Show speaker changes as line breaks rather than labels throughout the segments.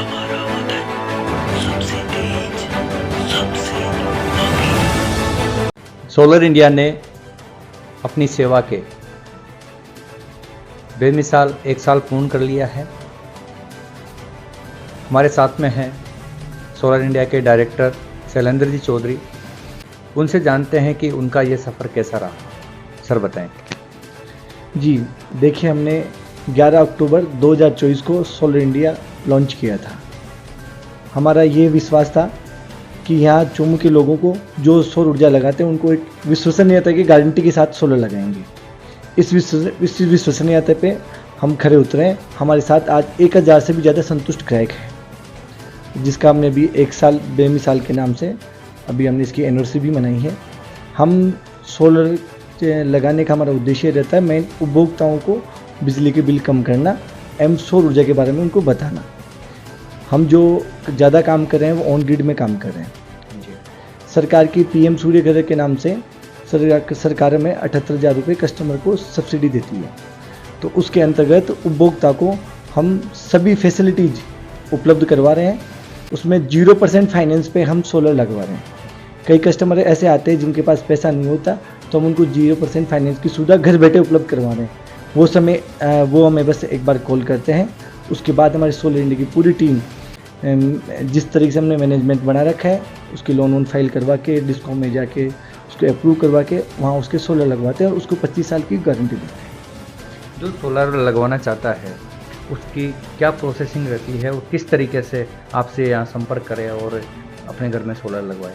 हमारा वतन सबसे तेज, सबसे अमीर।
सोलर इंडिया ने अपनी सेवा के बेमिसाल 1 साल पूर्ण कर लिया है। हमारे साथ में हैं सोलर इंडिया के डायरेक्टर शैलेंद्र जी चौधरी। उनसे जानते हैं कि उनका ये सफ़र कैसा रहा। सर बताएं।
जी देखिए, हमने 11 अक्टूबर 2024 को सोलर इंडिया लॉन्च किया था। हमारा ये विश्वास था कि यहाँ चोमू के लोगों को जो सौर ऊर्जा लगाते हैं उनको एक विश्वसनीयता की गारंटी के साथ सोलर लगाएंगे। इस विश्वसनीयता पे हम खरे उतरे हैं। हमारे साथ आज 1000 से भी ज़्यादा संतुष्ट ग्राहक हैं, जिसका हमने अभी 1 साल बेमिसाल के नाम से अभी हमने इसकी एनिवर्सरी भी मनाई है। हम सोलर लगाने का हमारा उद्देश्य रहता है मेन उपभोक्ताओं को बिजली के बिल कम करना एवं सौर ऊर्जा के बारे में उनको बताना। हम जो ज़्यादा काम कर रहे हैं वो ऑन ग्रिड में काम कर रहे हैं। सरकार की PM सूर्य घर के नाम से सरकार में 78,000 रुपये कस्टमर को सब्सिडी देती है। तो उसके अंतर्गत उपभोक्ता को हम सभी फैसिलिटीज उपलब्ध करवा रहे हैं। उसमें 0% फाइनेंस पे हम सोलर लगवा रहे हैं। कई कस्टमर ऐसे आते हैं जिनके पास पैसा नहीं होता, तो हम उनको 0% फाइनेंस की सुविधा घर बैठे उपलब्ध करवा रहे हैं। वो हमें बस एक बार कॉल करते हैं। उसके बाद हमारी सोलर इंडिया की पूरी टीम जिस तरीके से हमने मैनेजमेंट बना रखा है, उसकी लोन फाइल करवा के डिस्कॉम में जाके उसको अप्रूव करवा के वहाँ उसके सोलर लगवाते हैं और उसको 25 साल की गारंटी देते हैं।
जो सोलर लगवाना चाहता है उसकी क्या प्रोसेसिंग रहती है और किस तरीके से आपसे यहाँ संपर्क करें और अपने घर में सोलर लगवाए?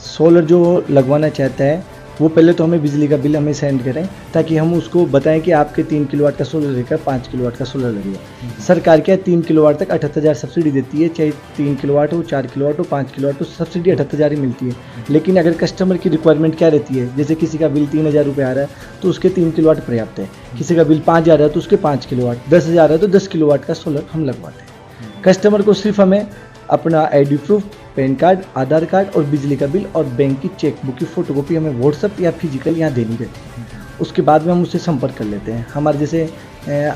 सोलर जो लगवाना चाहता है वो पहले तो हमें बिजली का बिल हमें सेंड करें, ताकि हम उसको बताएं कि आपके 3 किलोवाट का सोलर लेकर 5 किलोवाट का सोलर लगेगा। सरकार क्या 3 किलोवाट तक 78,000 सब्सिडी देती है, चाहे 3 किलोवाट हो, 4 किलोवाट हो, 5 किलोवाट हो, सब्सिडी 78,000 ही मिलती है। लेकिन अगर कस्टमर की रिक्वायरमेंट क्या रहती है, जैसे किसी का बिल 3,000 रुपये आ रहा है तो उसके 3 किलोवाट पर्याप्त है, किसी का बिल 5,000 आ रहा है तो उसके 5 किलोवाट, 10,000 है तो 10 किलोवाट का सोलर हम लगवाते हैं। कस्टमर को सिर्फ हमें अपना ID प्रूफ, पैन कार्ड, आधार कार्ड और बिजली का बिल और बैंक की चेकबुक की फ़ोटोकॉपी हमें व्हाट्सएप या फिजिकल यहाँ देनी रहती है। उसके बाद में हम उससे संपर्क कर लेते हैं। हमारे जैसे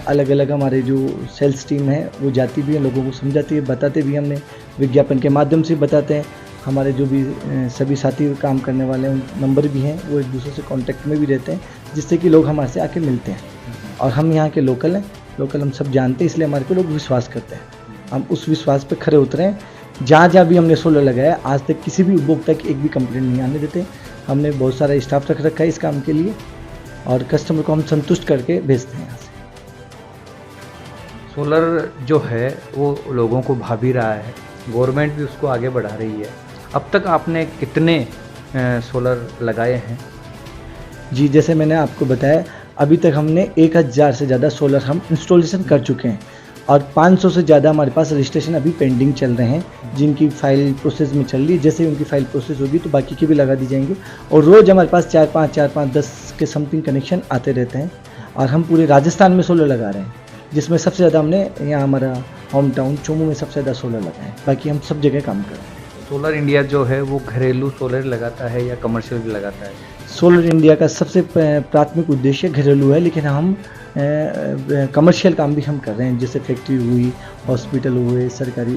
अलग अलग हमारे जो सेल्स टीम है वो जाती भी है, लोगों को समझाती है, बताते भी हमने विज्ञापन के माध्यम से बताते हैं। हमारे जो भी सभी साथी काम करने वाले हैं नंबर भी हैं, वो एक दूसरे से कॉन्टैक्ट में भी रहते हैं, जिससे कि लोग हमारे से आके मिलते हैं। और हम यहाँ के लोकल हैं, लोकल हम सब जानते हैं, इसलिए हमारे पे लोग विश्वास करते हैं। हम उस विश्वास पे खरे उतरे हैं। जहाँ जहाँ भी हमने सोलर लगाया आज तक किसी भी उपभोक्ता की एक भी कंप्लेंट नहीं आने देते। हमने बहुत सारा स्टाफ रख रखा है इस काम के लिए और कस्टमर को हम संतुष्ट करके भेजते हैं यहाँ से।
सोलर जो है वो लोगों को भा भी रहा है, गवर्नमेंट भी उसको आगे बढ़ा रही है। अब तक आपने कितने सोलर लगाए हैं?
जी जैसे मैंने आपको बताया, अभी तक हमने 1000 से ज़्यादा सोलर हम इंस्टॉलेशन कर चुके हैं और 500 से ज़्यादा हमारे पास रजिस्ट्रेशन अभी पेंडिंग चल रहे हैं, जिनकी फ़ाइल प्रोसेस में चल रही है। जैसे ही उनकी फ़ाइल प्रोसेस होगी तो बाकी के भी लगा दी जाएंगे। और रोज़ हमारे पास 4-5 10 के समथिंग कनेक्शन आते रहते हैं और हम पूरे राजस्थान में सोलर लगा रहे हैं, जिसमें सबसे ज़्यादा हमने यहाँ हमारा होम टाउन चोमू में सबसे ज़्यादा सोलर लगाए हैं। बाकी हम सब जगह काम कर रहे हैं।
सोलर इंडिया जो है वो घरेलू सोलर लगाता है या कमर्शियल भी लगाता है?
सोलर इंडिया का सबसे प्राथमिक उद्देश्य घरेलू है, लेकिन हम कमर्शियल काम भी हम कर रहे हैं। जैसे फैक्ट्री हुई, हॉस्पिटल हुए, सरकारी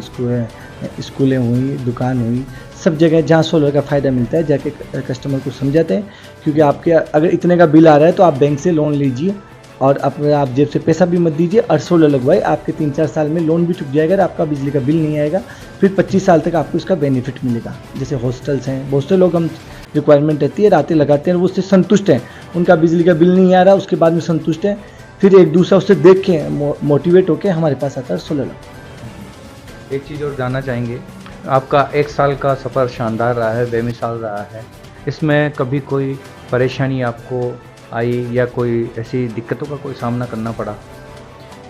स्कूलें हुई, दुकान हुई, सब जगह जहाँ सोलर का फ़ायदा मिलता है जाके कस्टमर को समझाते हैं। क्योंकि आपके अगर इतने का बिल आ रहा है तो आप बैंक से लोन लीजिए और आप जेब से पैसा भी मत दीजिए और सोलर लगवाए। आपके 3-4 साल में लोन भी चुक जाएगा और आपका बिजली का बिल नहीं आएगा। फिर 25 साल तक आपको इसका बेनिफिट मिलेगा। जैसे हॉस्टल्स हैं, बहुत से लोग हम रिक्वायरमेंट रहती है, रातें लगाते हैं, वो उससे संतुष्ट हैं, उनका बिजली का बिल नहीं आ रहा, उसके बाद में संतुष्ट हैं। फिर एक दूसरा उससे देख के मोटिवेट होकर हमारे पास आता है सोलर लगा।
एक चीज़ और जानना चाहेंगे, आपका 1 साल का सफ़र शानदार रहा है, बेमिसाल रहा है। इसमें कभी कोई परेशानी आपको आई या कोई ऐसी दिक्कतों का कोई सामना करना पड़ा?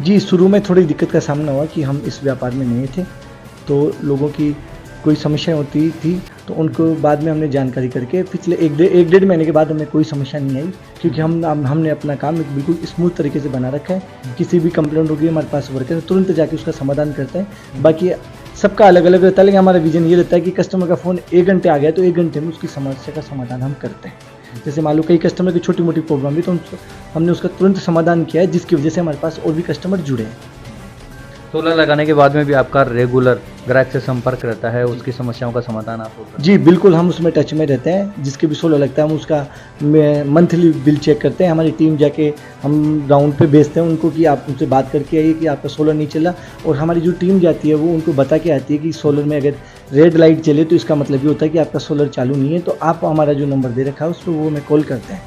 जी शुरू में थोड़ी दिक्कत का सामना हुआ कि हम इस व्यापार में नए थे, तो लोगों की कोई समस्या होती थी तो उनको बाद में हमने जानकारी करके पिछले 1-1.5 महीने के बाद हमें कोई समस्या नहीं आई, क्योंकि हमने अपना काम एक बिल्कुल स्मूथ तरीके से बना रखा है। किसी भी कंप्लेंट होगी हमारे पास वर्कर तुरंत जाके उसका समाधान करते हैं। बाकी सबका अलग अलग रहता है, लेकिन हमारा विजन ये रहता है कि कस्टमर का फ़ोन 1 घंटे आ गया तो 1 घंटे में उसकी समस्या का समाधान हम करते हैं। जैसे मान लो कई कस्टमर की छोटी मोटी प्रॉब्लम भी तो हमने उसका तुरंत समाधान किया है, जिसकी वजह से हमारे पास और भी कस्टमर जुड़े हैं।
सोलर लगाने के बाद में भी आपका रेगुलर ग्राहक से संपर्क रहता है, उसकी समस्याओं का समाधान आप होता है?
जी बिल्कुल, हम उसमें टच में रहते हैं। जिसके भी सोलर लगता है हम उसका मंथली बिल चेक करते हैं। हमारी टीम जाके हम राउंड पे भेजते हैं उनको कि आप उनसे बात करके आइए कि आपका सोलर नहीं चला, और हमारी जो टीम जाती है वो उनको बता के आती है कि सोलर में अगर रेड लाइट चले तो इसका मतलब ये होता है कि आपका सोलर चालू नहीं है। तो आप हमारा जो नंबर दे रखा है उस पर वो हमें कॉल करते हैं।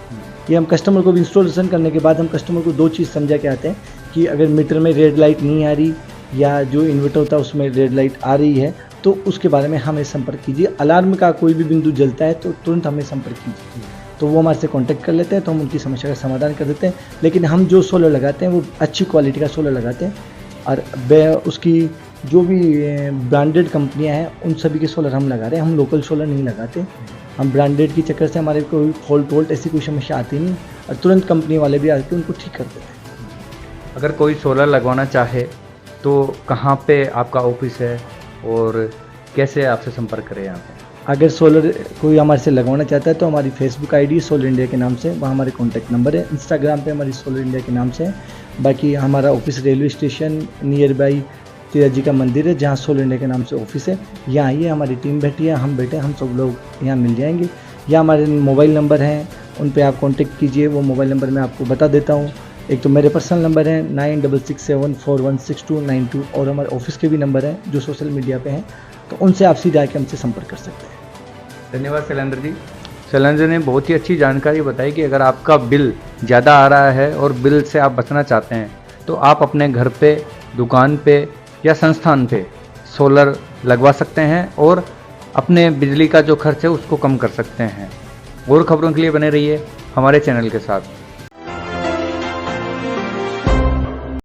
ये हम कस्टमर को भी इंस्टॉलेशन करने के बाद हम कस्टमर को 2 चीज़ समझा के आते हैं कि अगर मीटर में रेड लाइट नहीं आ रही या जो इन्वर्टर होता है उसमें रेड लाइट आ रही है तो उसके बारे में हमें संपर्क कीजिए। अलार्म का कोई भी बिंदु जलता है तो तुरंत हमें संपर्क कीजिए। तो वो हमारे से कांटेक्ट कर लेते हैं, तो हम उनकी समस्या का समाधान कर देते हैं। लेकिन हम जो सोलर लगाते हैं वो अच्छी क्वालिटी का सोलर लगाते हैं, और उसकी जो भी ब्रांडेड कंपनियां हैं उन सभी के सोलर हम लगा रहे हैं। हम लोकल सोलर नहीं लगाते। हम ब्रांडेड की चक्कर से हमारे कोई फॉल्ट ऐसी कोई समस्या आती नहीं, और तुरंत कंपनी वाले भी आके उनको ठीक कर देते हैं।
अगर कोई सोलर लगवाना चाहे तो कहाँ पे आपका ऑफिस है और कैसे आपसे संपर्क करें यहाँ पे?
अगर सोलर कोई हमारे से लगवाना चाहता है तो हमारी फेसबुक आईडी सोलर इंडिया के नाम से, वहाँ हमारे कॉन्टैक्ट नंबर है। इंस्टाग्राम पे हमारी सोलर इंडिया के नाम से है। बाकी हमारा office railway station near by तेरा जी का मंदिर है, जहाँ सोलर इंडिया के नाम से ऑफिस है। यहाँ आइए, हमारी टीम बैठी है, हम बैठे, हम सब लोग यहाँ मिल जाएंगे। या हमारे मोबाइल नंबर हैं, उन पर आप कॉन्टेक्ट कीजिए। वो मोबाइल नंबर मैं आपको बता देता हूँ। एक तो मेरे पर्सनल नंबर है 9667416292, और हमारे ऑफिस के भी नंबर हैं जो सोशल मीडिया पे हैं, तो उनसे आप सीधे आके हमसे संपर्क कर सकते हैं।
धन्यवाद शैलेंद्र जी। शैलेंद्र ने बहुत ही अच्छी जानकारी बताई कि अगर आपका बिल ज़्यादा आ रहा है और बिल से आप बचना चाहते हैं तो आप अपने घर पे, दुकान पे या संस्थान पे सोलर लगवा सकते हैं और अपने बिजली का जो खर्च है उसको कम कर सकते हैं। और खबरों के लिए बने रहिए हमारे चैनल के साथ।